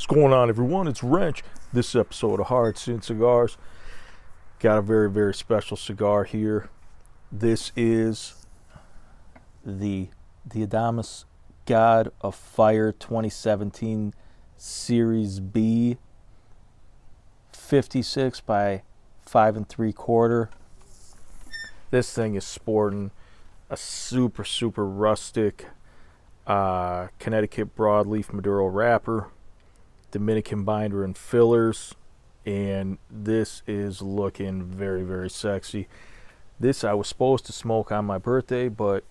going on, everyone? It's Wrench. This episode of Hard Sin Cigars got a very, very special cigar here. This is the Dominican God of Fire 2017 Series B 56 by 5 3/4. This thing is sporting a super, super rustic Connecticut broadleaf Maduro wrapper, Dominican Binder and fillers, and this is looking very, very sexy. This I was supposed to smoke on my birthday, but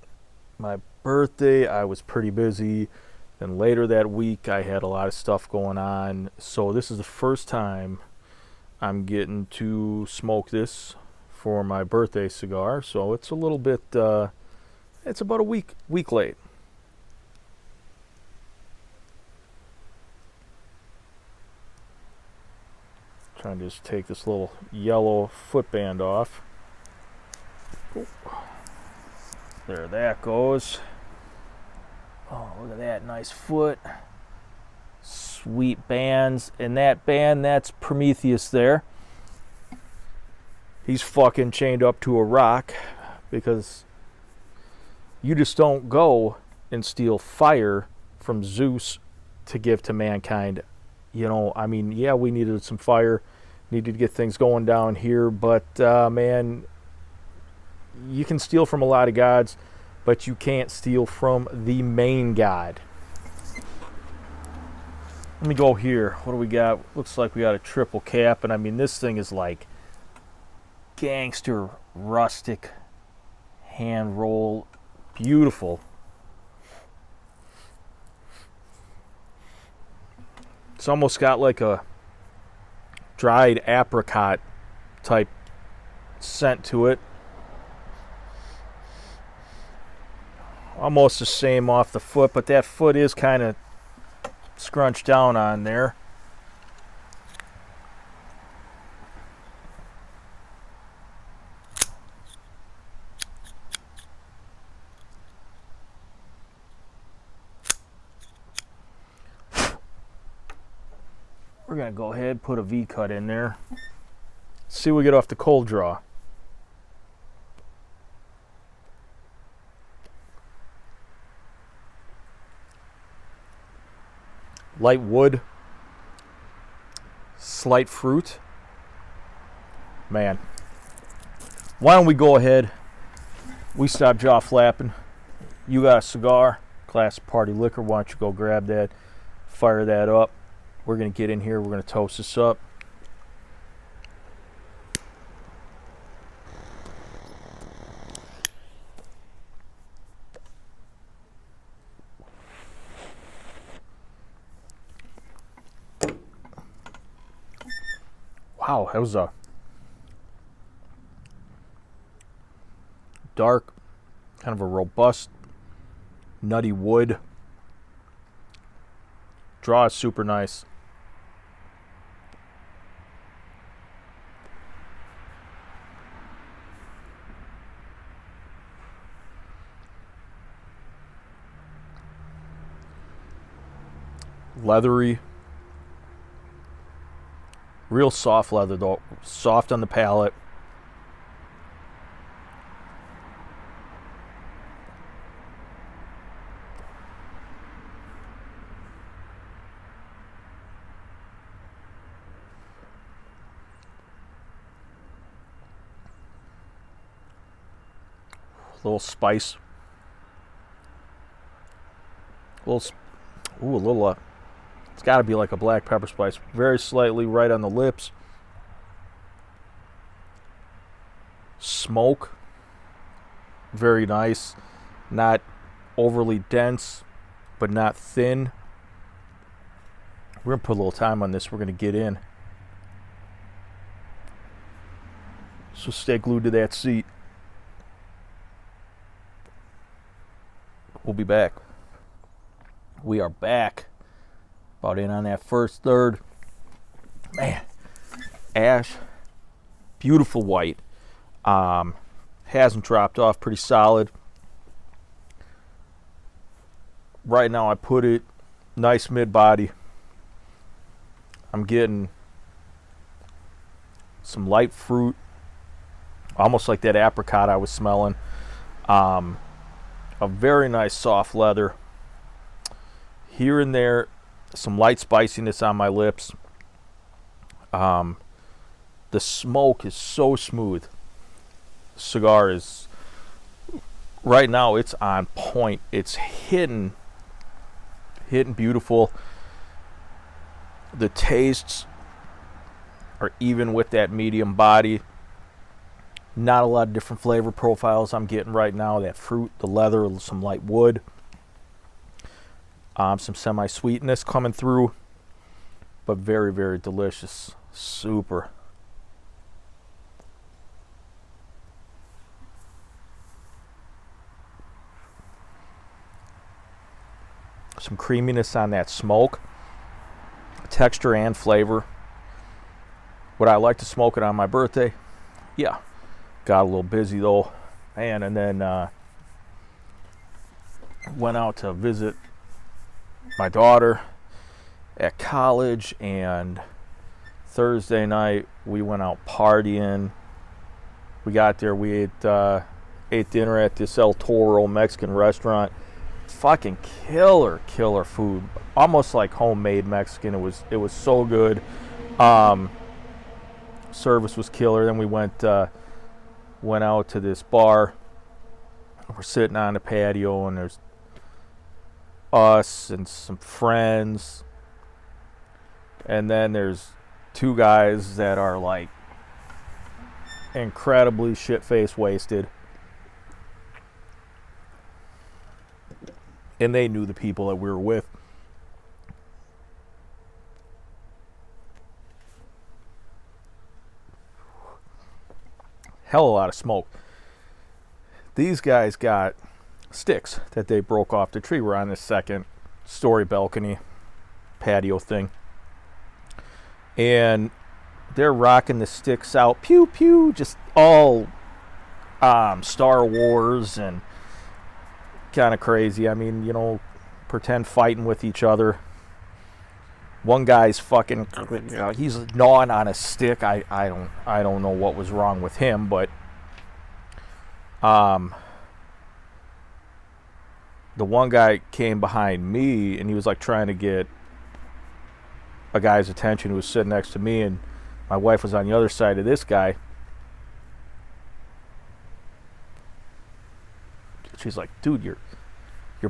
my birthday I was pretty busy. Then later that week I had a lot of stuff going on, so this is the first time I'm getting to smoke this for my birthday cigar. So it's a little bit it's about a week late. Trying to just take this little yellow footband off. There that goes. Oh, look at that nice foot. Sweet bands. And that band, that's Prometheus there. He's fucking chained up to a rock because you just don't go and steal fire from Zeus to give to mankind. You know, I mean, yeah, we needed some fire, needed to get things going down here, but man, you can steal from a lot of gods, but you can't steal from the main god. Let me go here. What do we got? Looks like we got a triple cap, and I mean, this thing is like gangster, rustic, hand roll, beautiful. It's almost got like a dried apricot type scent to it. Almost the same off the foot, but that foot is kind of scrunched down on there. We're going to go ahead and put a V-cut in there. See what we get off the cold draw. Light wood. Slight fruit. Man. Why don't we go ahead. We stop jaw flapping. You got a cigar. Classic party liquor. Why don't you go grab that. Fire that up. We're going to get in here. We're going to toast this up. Wow, that was a dark, kind of a robust, nutty wood. Draw is super nice. Leathery, real soft leather though, soft on the palate. A little spice, a little it's got to be like a black pepper spice. Very slightly right on the lips. Smoke. Very nice. Not overly dense, but not thin. We're going to put a little time on this. We're going to get in. So stay glued to that seat. We'll be back. We are back. About in on that first third. Man, ash, beautiful white. Hasn't dropped off, pretty solid. Right now I put it nice mid body. I'm getting some light fruit, almost like that apricot I was smelling. A very nice soft leather. Here and there, some light spiciness on my lips. The smoke is so smooth. The cigar is, right now, it's on point. It's hitting beautiful. The tastes are even with that medium body. Not a lot of different flavor profiles I'm getting right now. That fruit, the leather, some light wood. Some semi-sweetness coming through. But very, very delicious. Super. Some creaminess on that smoke. Texture and flavor. Would I like to smoke it on my birthday? Yeah. Got a little busy though. Man, and then went out to visit my daughter at college, and Thursday night we went out partying. We got there, we ate dinner at this El Toro Mexican restaurant. Fucking killer food, almost like homemade Mexican. It was so good. Service was killer. Then we went out to this bar. We're sitting on the patio, and there's us and some friends, and then there's two guys that are like incredibly shit-faced wasted, and they knew the people that we were with. Hell of a lot of smoke. These guys got sticks that they broke off the tree. We're on this second story balcony patio thing, and they're rocking the sticks out, pew pew, just all Star Wars and kind of crazy. I mean, you know, pretend fighting with each other. One guy's fucking, he's gnawing on a stick. I don't know what was wrong with him, but the one guy came behind me, and he was like trying to get a guy's attention who was sitting next to me, and my wife was on the other side of this guy. She's like, dude, your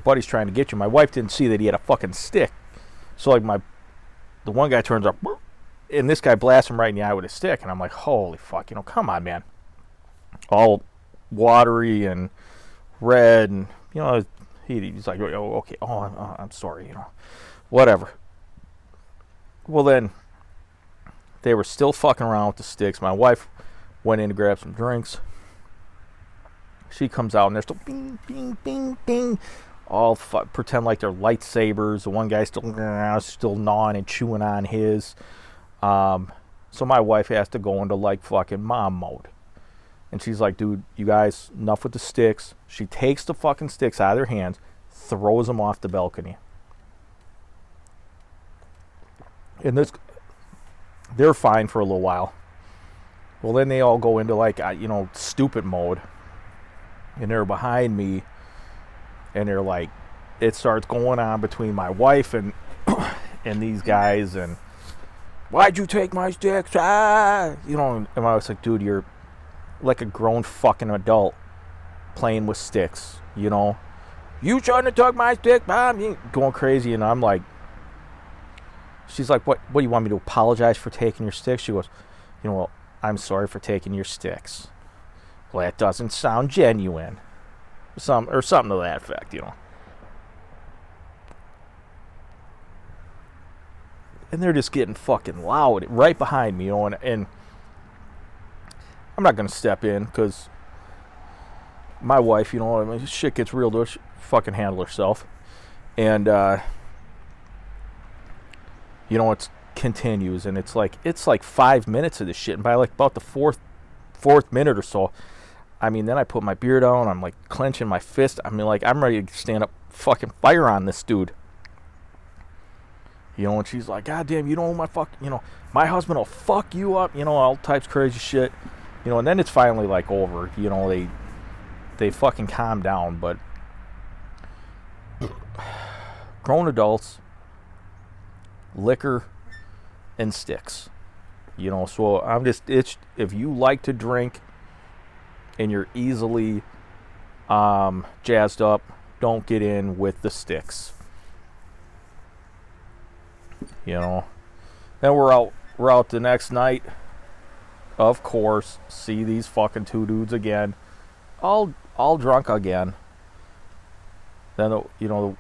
buddy's trying to get you. My wife didn't see that he had a fucking stick. So like the one guy turns up, and this guy blasts him right in the eye with a stick, and I'm like, holy fuck, you know, come on, man. All watery and red, and you know, he's like, oh, okay, I'm sorry, you know, whatever. Well, then they were still fucking around with the sticks. My wife went in to grab some drinks. She comes out, and they're still bing, bing, bing, bing, all pretend like they're lightsabers. The one guy's still gnawing and chewing on his. So my wife has to go into like fucking mom mode. And she's like, dude, you guys, enough with the sticks. She takes the fucking sticks out of their hands, throws them off the balcony. And they're fine for a little while. Well, then they all go into like, stupid mode. And they're behind me. And they're like, it starts going on between my wife and and these guys. And, why'd you take my sticks? And I was like, dude, you're like a grown fucking adult playing with sticks, you know? You trying to tug my stick, Mom? You going crazy. And I'm like, she's like, what do you want me to apologize for taking your sticks? She goes, well, I'm sorry for taking your sticks. Well, that doesn't sound genuine. Or something to that effect, you know. And they're just getting fucking loud right behind me, you know, and I'm not going to step in because my wife, you know, I mean, shit gets real to her, she fucking handle herself. And, it continues, and it's like 5 minutes of this shit, and by like about the fourth minute or so, I mean, then I put my beer down, I'm like clenching my fist. I mean, like, I'm ready to stand up fucking fire on this dude. You know, and she's like, God damn, you know my fuck, you know, my husband will fuck you up, you know, all types of crazy shit. You know, and then it's finally like over. You know, they fucking calm down, but grown adults, liquor, and sticks. You know, so I'm just, if you like to drink and you're easily jazzed up, don't get in with the sticks. You know, then we're out the next night. Of course, see these fucking two dudes again, all drunk again. Then you know,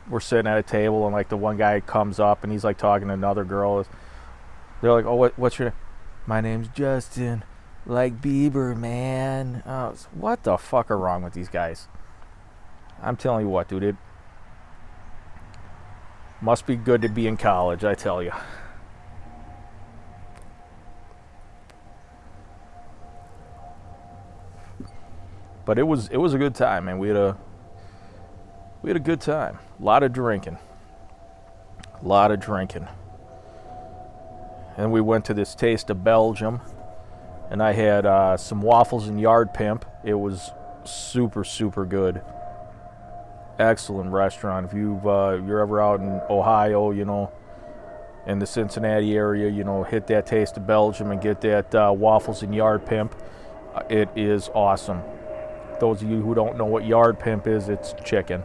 we're sitting at a table and like the one guy comes up and he's like talking to another girl. They're like, "Oh, what's your name?" "My name's Justin, like Bieber, man." Oh, what the fuck are wrong with these guys? I'm telling you what, dude, it must be good to be in college, I tell you. But it was a good time, man. We had a good time. A lot of drinking. And we went to this Taste of Belgium, and I had some waffles and Yard Pimp. It was super, super good. Excellent restaurant. If you're ever out in Ohio, you know, in the Cincinnati area, you know, hit that Taste of Belgium and get that waffles and Yard Pimp. It is awesome. Those of you who don't know what Yard Pimp is, it's chicken.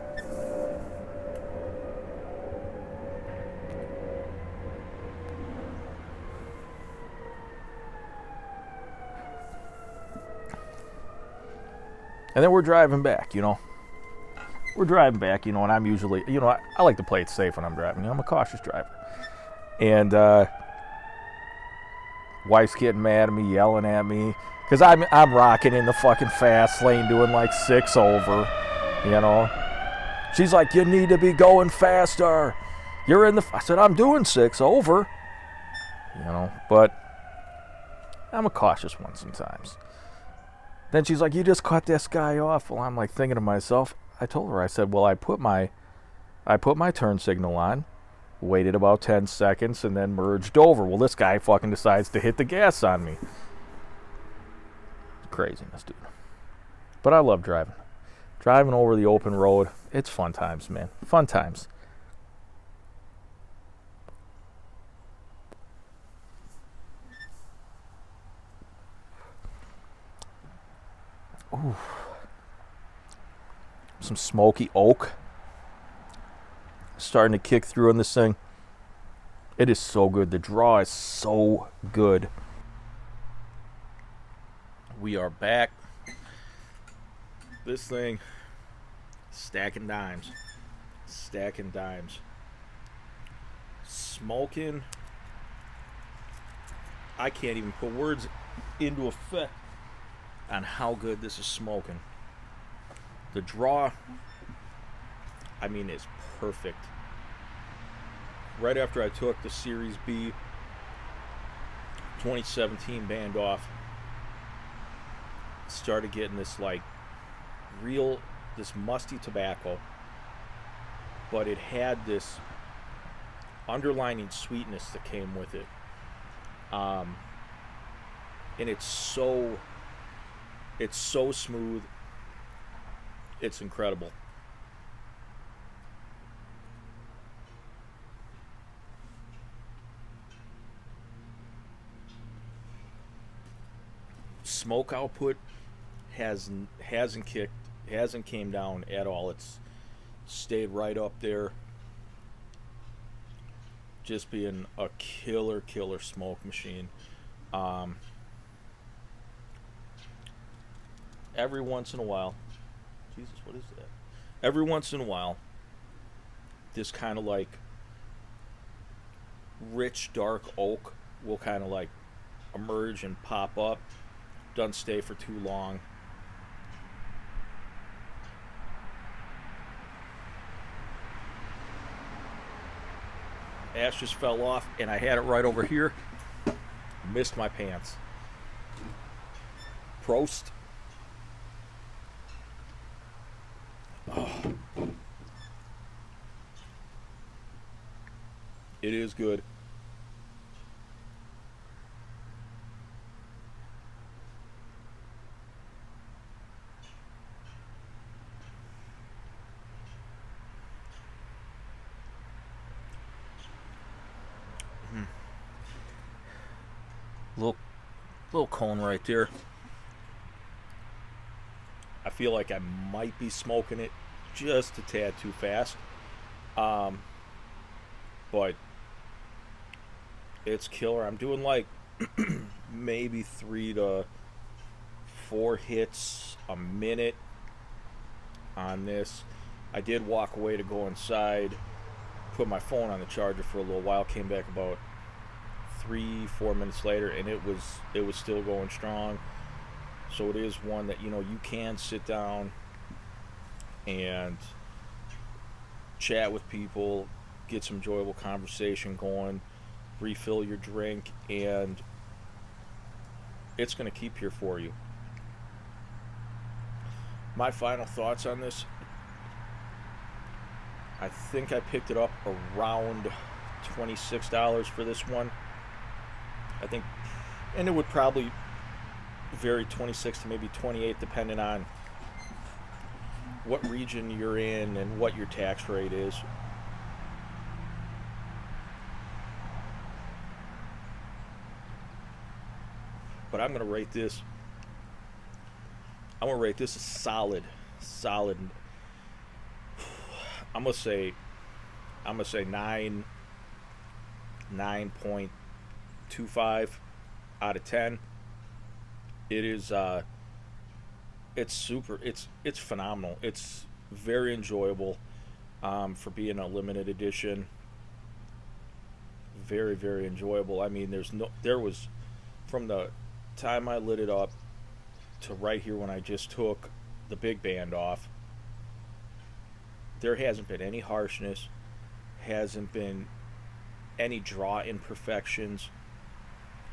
And then we're driving back, you know. And I'm usually, you know, I like to play it safe when I'm driving. You know, I'm a cautious driver. And wife's getting mad at me, yelling at me, because I'm rocking in the fucking fast lane doing like 6 over, you know. She's like, "You need to be going faster. You're in the..." I said, "I'm doing 6 over." You know, but I'm a cautious one sometimes. Then she's like, "You just cut this guy off." Well, I'm like thinking to myself, I told her, I said, well, I put my turn signal on, waited about 10 seconds, and then merged over. Well, this guy fucking decides to hit the gas on me. Craziness, dude. But I love driving. Driving over the open road, it's fun times, man. Fun times. Ooh. Some smoky oak. Starting to kick through on this thing. It is so good. The draw is so good. We are back. This thing, stacking dimes. Smoking. I can't even put words into effect on how good this is smoking. The draw, I mean, is perfect. Right after I took the Series B 2017 band off, started getting this like this musty tobacco, but it had this underlining sweetness that came with it. And it's so smooth. It's incredible. Smoke output hasn't came down at all. It's stayed right up there, just being a killer smoke machine. Every once in a while, Jesus, what is that? Every once in a while, this kind of like rich dark oak will kind of like emerge and pop up. Doesn't stay for too long. Ash just fell off, and I had it right over here. Missed my pants. Prost. Oh. It is good. Little little cone right there. I feel like I might be smoking it just a tad too fast. Um, but it's killer. I'm doing like maybe 3 to 4 hits a minute on this. I did walk away to go inside, put my phone on the charger for a little while, came back about 3 4 minutes later, and it was still going strong. So it is one that you can sit down and chat with people, get some enjoyable conversation going, refill your drink, and it's going to keep here for you. My final thoughts on this: I think I picked it up around $26 for this one. I think, and it would probably vary 26 to maybe 28 depending on what region you're in and what your tax rate is. But I'm gonna rate this. I'm gonna rate this a solid. I'm gonna say 9.25 out of 10. It is it's super, it's phenomenal. It's very enjoyable for being a limited edition. Very, very enjoyable. I mean, there was, from the time I lit it up to right here when I just took the big band off, there hasn't been any harshness, hasn't been any draw imperfections.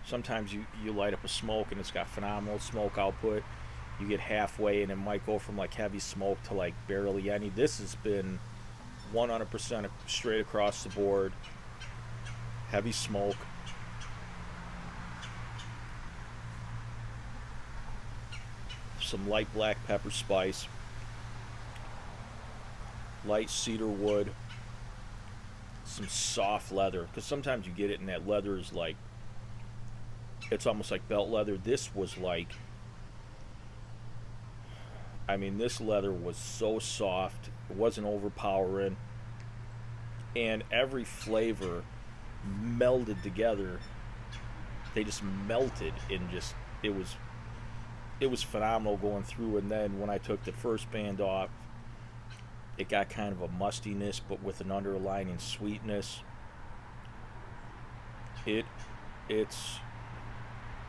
Sometimes you light up a smoke and it's got phenomenal smoke output. You get halfway and it might go from like heavy smoke to like barely any. This has been 100% straight across the board. Heavy smoke. Some light black pepper spice. Light cedar wood. Some soft leather. Because sometimes you get it and that leather is like, it's almost like belt leather. This was like, I mean, this leather was so soft. It wasn't overpowering. And every flavor melded together. They just melted and just, it was phenomenal going through. And then when I took the first band off, it got kind of a mustiness but with an underlying sweetness.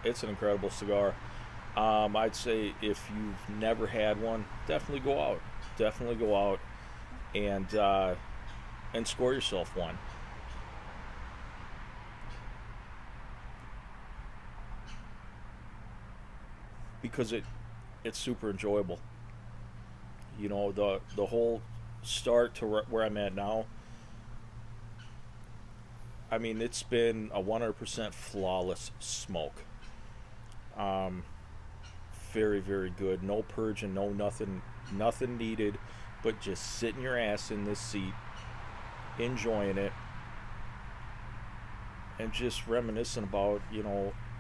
It's an incredible cigar. I'd say if you've never had one, definitely go out. Definitely go out and score yourself one. Because it's super enjoyable. The whole start to where I'm at now. I mean, it's been a 100% flawless smoke. Um, Very, very good. No purging, no nothing needed, but just sitting your ass in this seat, enjoying it, and just reminiscing about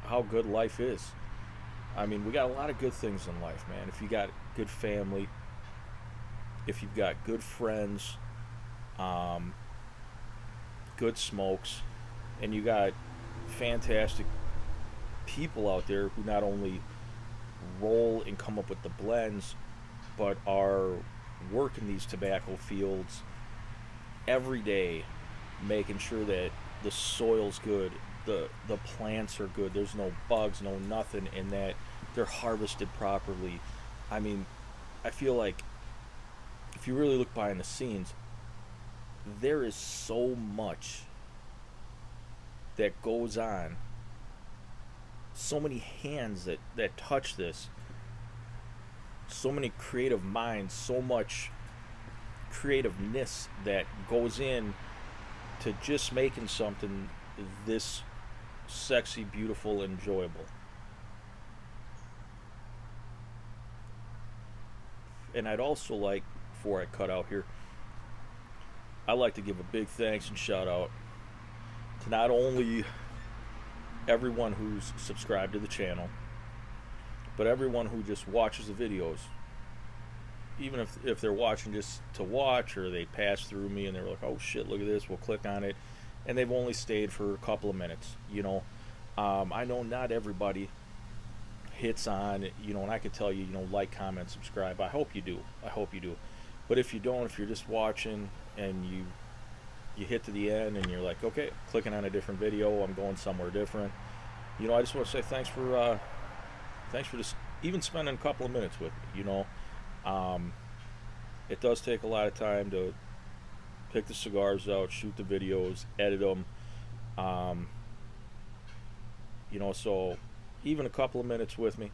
how good life is. I mean, we got a lot of good things in life, man. If you got good family, if you've got good friends, um, good smokes, and you got fantastic people out there who not only roll and come up with the blends, but are working these tobacco fields every day, making sure that the soil's good, the plants are good, there's no bugs, no nothing, and that they're harvested properly. I mean, I feel like if you really look behind the scenes, there is so much that goes on, so many hands that touch this, so many creative minds, so much creativeness that goes in to just making something this sexy, beautiful, enjoyable. And I'd also like, before I cut out here, I'd like to give a big thanks and shout out to not only everyone who's subscribed to the channel, but everyone who just watches the videos. Even if they're watching just to watch, or they pass through me and they're like, oh shit, look at this, we'll click on it, and they've only stayed for a couple of minutes, you know. I know not everybody hits on, you know, and I could tell you, you know, like, comment, subscribe. I hope you do. I hope you do. But if you don't, if you're just watching and you hit to the end and you're like, okay, clicking on a different video, I'm going somewhere different, you know, I just want to say thanks for just even spending a couple of minutes with me, you know. It does take a lot of time to pick the cigars out, shoot the videos, edit them, you know, so even a couple of minutes with me,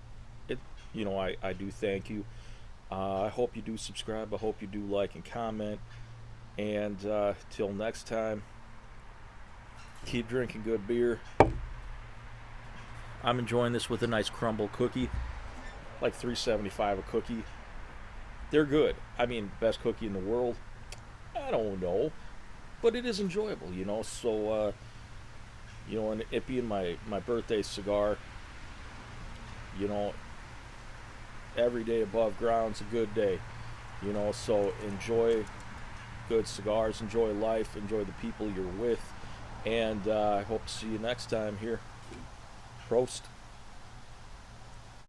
you know, I do thank you. I hope you do subscribe. I hope you do like and comment. And till next time, keep drinking good beer. I'm enjoying this with a nice crumble cookie, like $3.75 a cookie. They're good. I mean, best cookie in the world? I don't know, but it is enjoyable, you know. So, you know, and it being my birthday cigar, you know, every day above ground's a good day, you know. So enjoy good cigars, enjoy life, enjoy the people you're with, and I hope to see you next time here. Prost.